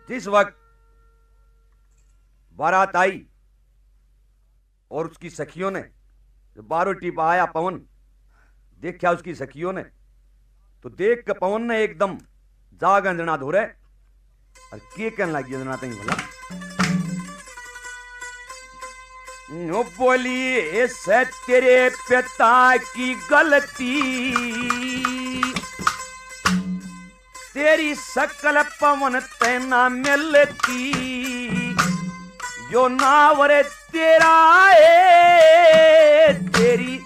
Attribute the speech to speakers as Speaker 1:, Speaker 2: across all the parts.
Speaker 1: जिस वक्त बारात आई और उसकी सखियों ने, जो बारो टिप आया पवन, देखा उसकी सखियों ने, तो देख के पवन ने एकदम जाग अंजना धोरे और के कहने लगी अंजना तई भला नो बोली ऐसे तेरे पिता की गलती, तेरी सकल पवन तेना मिलती, यो नावर तेरा है, तेरी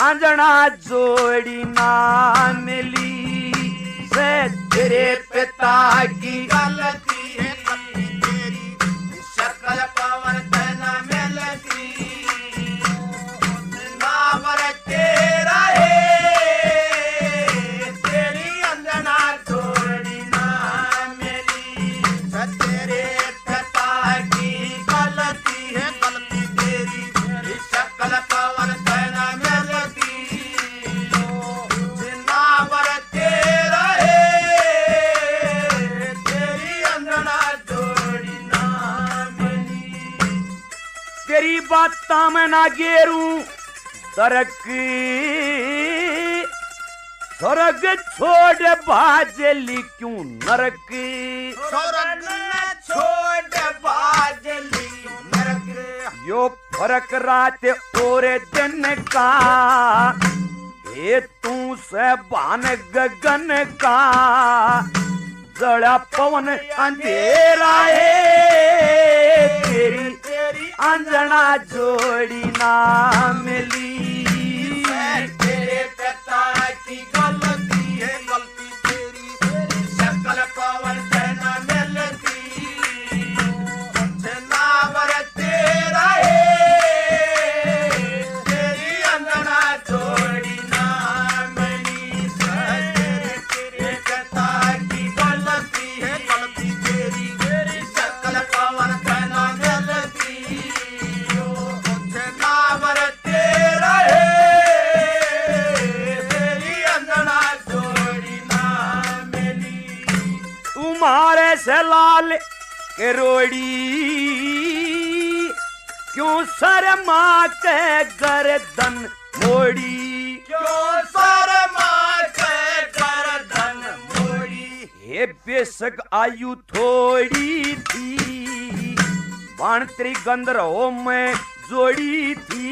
Speaker 1: अंजना जोड़ी ना मिली, से तेरे पिता की
Speaker 2: गलती है तेरी, सकल पवन तेना मिलती, नावर तेरा है, तेरी अंजना जोड़ी ना मिली, तेरे पिता की गलती है तेरी, सकल पवन तेना मिलती, नावर तेरा है, तेरी अंजना जोड़ी ना मिली।
Speaker 1: तेरी बात में ना गेरू सरक, स्वर्ग छोड़ बाजली क्यों नरक,
Speaker 2: स्वर्ग न छोड़ बाजली नरक,
Speaker 1: यो फर्क रात और दिन का, ये तू से बान गगन का, जड़ा पवन अंधेरा है, तेरी अंजना जोड़ी ना मिली,
Speaker 2: तेरे पिता की गलती है तेरी, सकल पवन तेना मिलती, नावर तेरा है, तेरी अंजना जोड़ी ना मिली, तेरे पिता की गलती है तेरी, सकल पवन तेना मिलती, नावर तेरा है, तेरी अंजना जोड़ी ना मिली।
Speaker 1: तुम्हारे से लाल के रोड़ी, क्यों शर्मा के गर्दन मोड़ी,
Speaker 2: क्यों शर्मा के गर्दन मोड़ी,
Speaker 1: हे बेशक आयु थोड़ी थी, बाणत्री गंधर्वों में जोड़ी थी,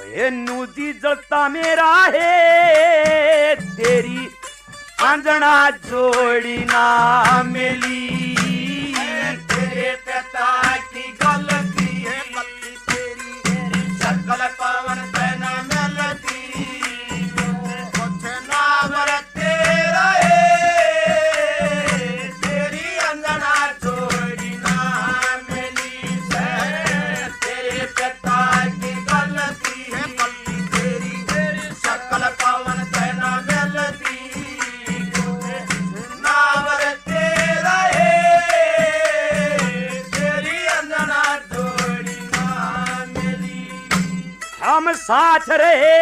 Speaker 1: ये नूदी जलता मेरा है, तेरी अंजना जोड़ी ना मिली,
Speaker 2: तेरे पिता की गलती है तेरी, सकल पवन तेना मिलती, नावर तेरा है, तेरी अंजना जोड़ी ना मिली, तेरे पिता की गलती है तेरी, सकल पवन तेना मिलती, नावर तेरा है, तेरी अंजना जोड़ी ना मिली।
Speaker 1: हम साथ रहे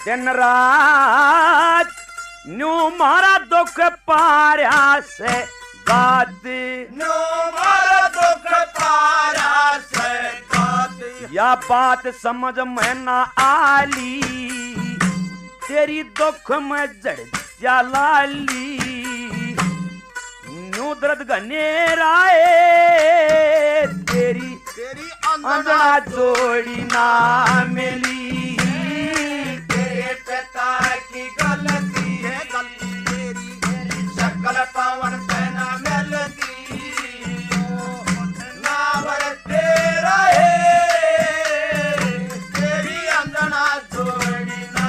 Speaker 1: दिन रात, न्यू मारा दुख पारा से गात,
Speaker 2: नो मारा दुख पारा से गात,
Speaker 1: या बात समझ में ना आली, तेरी दुख में जड़ जा लाली, न्यू दर्द घनेरा है, तेरी
Speaker 2: तेरी
Speaker 1: अंजना जोड़ी ना मिली,
Speaker 2: तेरे पिता की गलती है तेरी, सकल पवन तेना मिलती, नावर तेरा है, तेरी अंजना जोड़ी ना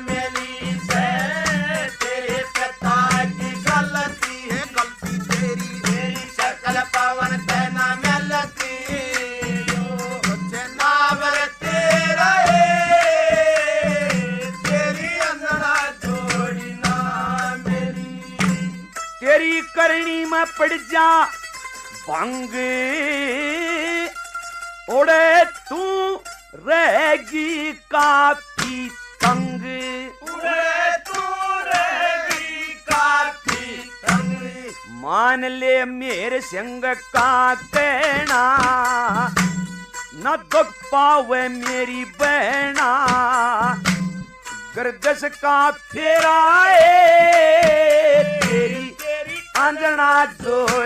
Speaker 2: मिली, तेरे पिता की गलती है तेरी, सकल पवन तेना मिलती, नावर तेरा है, तेरी अंजना जोड़ी ना मिली,
Speaker 1: तेरी करनी में पड़ जा भंग, उड़े तू रहेगी काफी तंग,
Speaker 2: उड़े तू रहेगी काफी तंग,
Speaker 1: मान ले मेरे संग का कहना न दुख पावे मेरी बहना गर्दश का फेराए तेरी अंजना जोड़